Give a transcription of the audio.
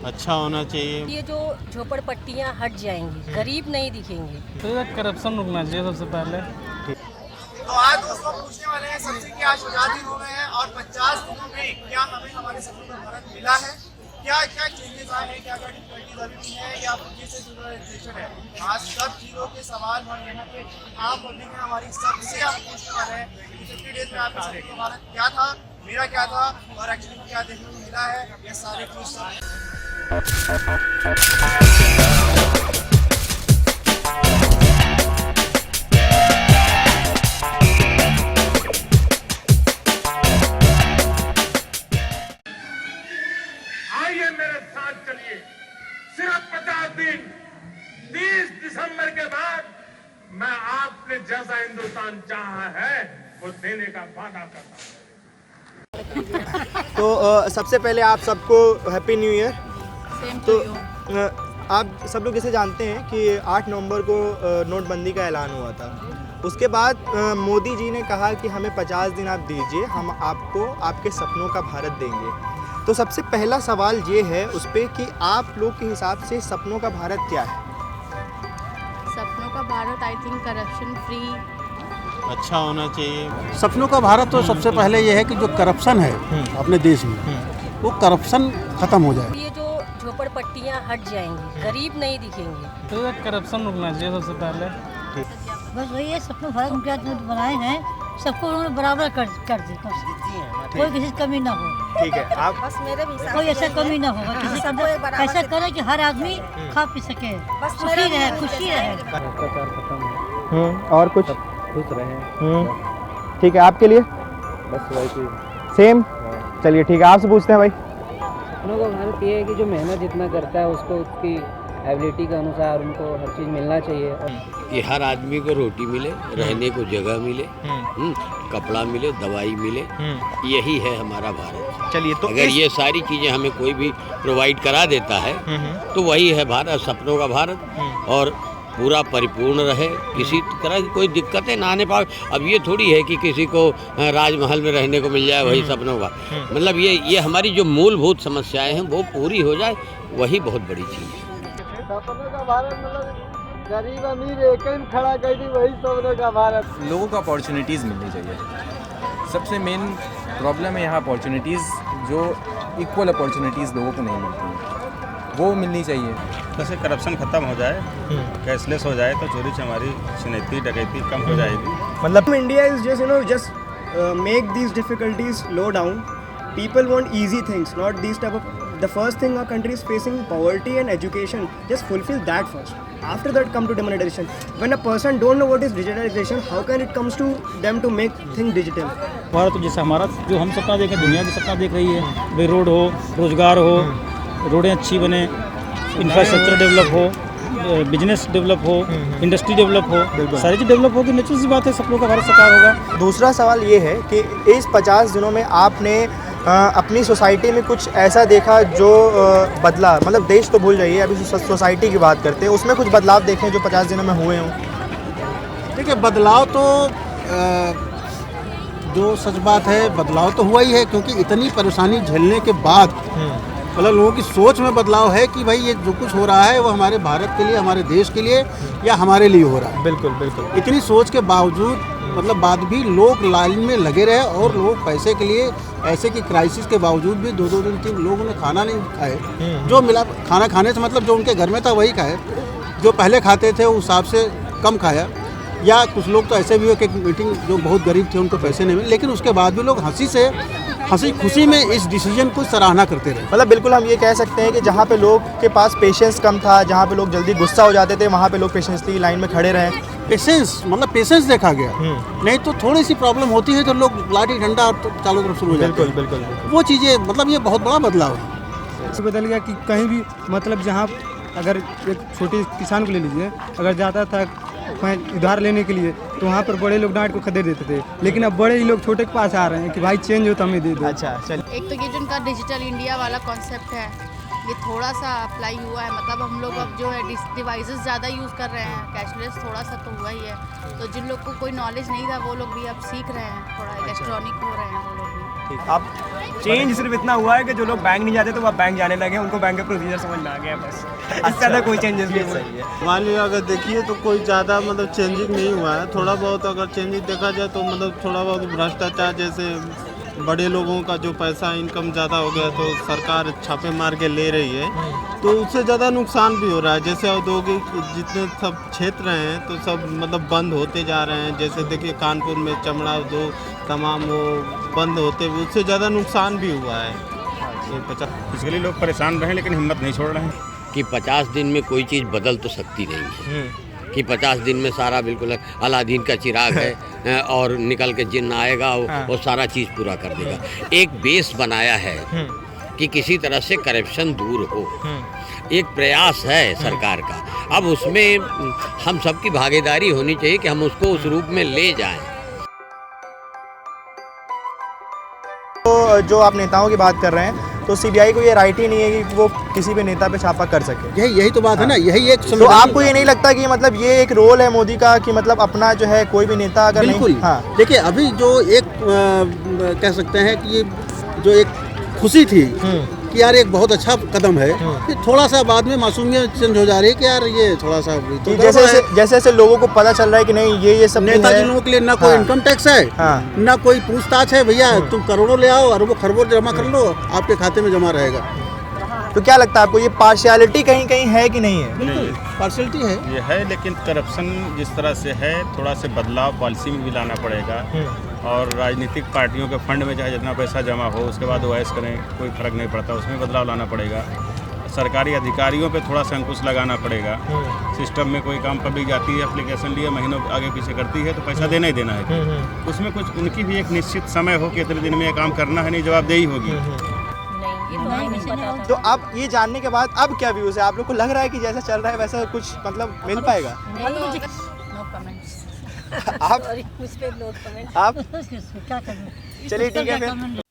अच्छा होना चाहिए। ये जो झोपड़पट्टियाँ हट जाएंगी, गरीब नहीं दिखेंगे। तो ये करप्शन रुकना चाहिए सबसे पहले। तो आज दोस्तों पूछने वाले हैं सबसे कि आज 50 दिन हो गए हैं और 50 दिनों में क्या हमें हमारे सपनों का भारत मिला है, क्या क्या चेंजेस आए हैं, क्या क्या डिफिकल्टीज अभी भी है या फिर किससे सिविलाइजेशन है। आज सब चीज़ों के सवाल और यहाँ पे आप पब्लिक में हमारी सबसे हम पूछने वाले हैं कि 50 डेज में आपके सपनों का भारत क्या था, मेरा क्या था और एक्चुअली क्या देखने को मिला है, ये सारे कुछ आइए मेरे साथ चलिए। सिर्फ 50 दिन 30 दिसंबर के बाद मैं आपने जैसा हिंदुस्तान चाहा है वो देने का वादा करता हूं। तो सबसे पहले आप सबको हैप्पी न्यू ईयर। तो आप सब लोग इसे जानते हैं कि 8 नवंबर को नोटबंदी का ऐलान हुआ था। उसके बाद मोदी जी ने कहा कि हमें 50 दिन आप दीजिए, हम आपको आपके सपनों का भारत देंगे। तो सबसे पहला सवाल ये है उस पर कि आप लोग के हिसाब से सपनों का भारत क्या है? सपनों का Bharat I think corruption free. अच्छा होना चाहिए। सपनों का भारत तो सबसे पहले ये है कि जो करप्शन है अपने देश में वो करप्शन खत्म हो जाए। ये जो झोपड़पट्टियाँ हट जाएंगी, गरीब नहीं दिखेंगे। तो ये करप्शन रुकना चाहिए सबसे पहले। बस वही है, सपनों भारत उनके हाथ में बनाए हैं, सबको उन्होंने बराबर कर दी, कोई किसी की कमी ना हो। ठीक है, आप बस मेरे भी हिसाब कोई से ऐसा कमी ना हो, किसी का ऐसा करे कि हर आदमी खा पी सके, सुखी रहे, खुशी रहे। भ्रष्टाचार खत्म हो, और कुछ खुश रहे। ठीक है, आपके लिए बस वही सेम। चलिए ठीक है, आपसे पूछते हैं भाई। सपनों का भारत ये है कि जो मेहनत जितना करता है उसको उसकी एबिलिटी के अनुसार उनको हर चीज़ मिलना चाहिए। कि हर आदमी को रोटी मिले, रहने को जगह मिले, कपड़ा मिले, दवाई मिले, यही है हमारा भारत। चलिए तो अगर ये सारी चीज़ें हमें कोई भी प्रोवाइड करा देता है तो वही है भारत, सपनों का भारत। और पूरा परिपूर्ण रहे, किसी तरह की कोई दिक्कतें ना आने पाए। अब ये थोड़ी है कि किसी को राजमहल में रहने को मिल जाए, वही सपनों का मतलब ये हमारी जो मूलभूत समस्याएं हैं वो पूरी हो जाए, वही बहुत बड़ी चीज़ है। सपनों का भारत मतलब गरीब अमीर एक ही खड़ा कर दी, वही सपनों का भारत। लोगों को अपॉर्चुनिटीज़ मिलनी चाहिए। सबसे मेन प्रॉब्लम है यहाँ अपॉर्चुनिटीज़, जो इक्वल अपॉर्चुनिटीज़ लोगों को नहीं मिलती हैं, वो मिलनी चाहिए। जैसे करप्शन खत्म हो जाए, कैशलेस हो जाए तो चोरी चमारी छिनैती डकैती कम हो जाएगी। मतलब India is just just make these difficulties low down. People want easy things, not these type of the first thing our country is facing poverty and education. Just fulfill that first. After that come to demonetization. When a person don't know what is digitalization, how can it comes to them to make things digital? Bharat तो जैसे हमारा जो हम सपना देखें, दुनिया की सपना देख रही है भाई, रोड हो, रोजगार हो, रोडें अच्छी बने, इंफ्रास्ट्रक्चर डेवलप हो, बिजनेस डेवलप हो, इंडस्ट्री डेवलप हो, सारी चीज़ डेवलप होगी, नेचुरल सी बात है, सपनों का भारत साकार होगा। दूसरा सवाल ये है कि इस 50 दिनों में आपने अपनी सोसाइटी में कुछ ऐसा देखा जो बदला, मतलब देश तो भूल जाइए, अभी सोसाइटी की बात करते हैं, उसमें कुछ बदलाव देखें जो 50 दिनों में हुए हों। देखिए बदलाव तो जो सच बात है, बदलाव तो हुआ ही है, क्योंकि इतनी परेशानी झेलने के बाद मतलब लोगों की सोच में बदलाव है कि भाई ये जो कुछ हो रहा है वो हमारे भारत के लिए, हमारे देश के लिए या हमारे लिए हो रहा है। बिल्कुल बिल्कुल। इतनी सोच के बावजूद मतलब बाद भी लोग लाइन में लगे रहे और लोग पैसे के लिए, ऐसे कि क्राइसिस के बावजूद भी 2-2 दिन 3 लोगों ने खाना नहीं खाए। जो मिला खाना खाने से मतलब जो उनके घर में था वही खाए, जो पहले खाते थे उस हिसाब से कम खाया। या कुछ लोग तो ऐसे भी हुए कि मीटिंग जो बहुत गरीब थे उनको पैसे नहीं मिले, लेकिन उसके बाद भी लोग हंसी खुशी में इस डिसीजन को सराहना करते रहे। मतलब बिल्कुल हम ये कह सकते हैं कि जहाँ पे लोग के पास पेशेंस कम था, जहाँ पे लोग जल्दी गुस्सा हो जाते थे, वहाँ पे लोग पेशेंसली लाइन में खड़े रहे। पेशेंस देखा गया। नहीं तो थोड़ी सी प्रॉब्लम होती है तो लोग लाठी डंडा और तो चारों तरफ शुरू हो जाते हैं। बिल्कुल। वो चीज़ें मतलब ये बहुत बड़ा बदलाव है। बदल गया कि कहीं भी मतलब जहाँ अगर एक छोटे किसान को ले लीजिए, अगर जाता था कहीं उधार लेने के लिए तो वहाँ पर बड़े लोग डांट को खरीद देते थे, लेकिन अब बड़े ही लोग छोटे के पास आ रहे हैं कि भाई चेंज हो तो हमें दे दो। अच्छा चल। एक तो ये जो उनका डिजिटल इंडिया वाला कॉन्सेप्ट है, ये थोड़ा सा अप्लाई हुआ है, मतलब हम लोग अब जो है डिवाइसेस ज़्यादा यूज़ कर रहे हैं, कैशलेस थोड़ा सा तो हुआ ही है। तो जिन लोग को कोई नॉलेज नहीं था वो लोग भी अब सीख रहे हैं, थोड़ा इलेक्ट्रॉनिक हो रहे हैं वो लोग भी। अब चेंज सिर्फ इतना हुआ है कि जो लोग बैंक नहीं जाते तो वह बैंक जाने लगे, उनको बैंक के प्रोसीजर समझ में आ गया बस। इससे ज़्यादा कोई चेंजेस नहीं हुए। मान लीजिए अगर देखिए तो कोई ज़्यादा मतलब चेंजिंग नहीं हुआ है। थोड़ा बहुत अगर चेंजिंग देखा जाए तो मतलब थोड़ा बहुत भ्रष्टाचार, जैसे बड़े लोगों का जो पैसा इनकम ज़्यादा हो गया तो सरकार छापे मार के ले रही है, तो उससे ज़्यादा नुकसान भी हो रहा है। जैसे औद्योगिक जितने सब क्षेत्र हैं तो सब मतलब बंद होते जा रहे हैं। जैसे देखिए कानपुर में चमड़ा उद्योग तमाम वो बंद होते हुए उससे ज़्यादा नुकसान भी हुआ है। इसके लिए लोग परेशान रहे लेकिन हिम्मत नहीं छोड़ रहे हैं कि 50 दिन में कोई चीज़ बदल तो सकती नहीं है, कि 50 दिन में सारा बिल्कुल अलादीन का चिराग है और निकल के जिन्न आएगा वो सारा चीज़ पूरा कर देगा। एक बेस बनाया है कि किसी तरह से करप्शन दूर हो, एक प्रयास है सरकार का। अब उसमें हम सबकी भागीदारी होनी चाहिए कि हम उसको उस रूप में ले जाएं। तो जो आप नेताओं की बात कर रहे हैं तो सीबीआई को ये राइट ही नहीं है कि वो किसी भी नेता पे छापा कर सके। यही तो बात है ना, यही एक तो आपको ये नहीं लगता कि मतलब ये एक रोल है मोदी का कि मतलब अपना जो है कोई भी नेता अगर बिल्कुल नहीं। हाँ देखिए अभी जो एक कह सकते हैं कि ये जो एक खुशी थी कि यार एक बहुत अच्छा कदम है, कि थोड़ा सा बाद में मासूमियत चेंज हो जा रही है कि यार ये थोड़ा सा तो जैसे लोगों को पता चल रहा है कि नहीं ये सब नेताजी लोगों के लिए ना कोई इनकम टैक्स है, ना कोई पूछताछ है। भैया तुम करोड़ों ले आओ, अरबों खरबों जमा कर लो, आपके खाते में जमा रहेगा। तो क्या लगता है आपको ये पार्शियलिटी कहीं कहीं है कि नहीं है? बिल्कुल पार्शियलिटी है, ये है, लेकिन करप्शन जिस तरह से है थोड़ा से बदलाव पॉलिसी में भी लाना पड़ेगा। और राजनीतिक पार्टियों के फंड में चाहे जितना पैसा जमा हो उसके बाद ओएस करें, कोई फर्क नहीं पड़ता, उसमें बदलाव लाना पड़ेगा। सरकारी अधिकारियों पे थोड़ा सा अंकुश लगाना पड़ेगा। सिस्टम में कोई काम पब्लिक जाती है, एप्लीकेशन लिए महीनों आगे पीछे करती है तो पैसा देना ही देना है। उसमें कुछ उनकी भी एक निश्चित समय हो कि इतने दिन में ये काम करना है, नहीं जवाबदेही होगी। तो अब ये जानने के बाद अब क्या व्यूज़ है? आप लोग को लग रहा है कि जैसा चल रहा है वैसा कुछ मतलब मिल पाएगा? आप चलिए ठीक है फिर।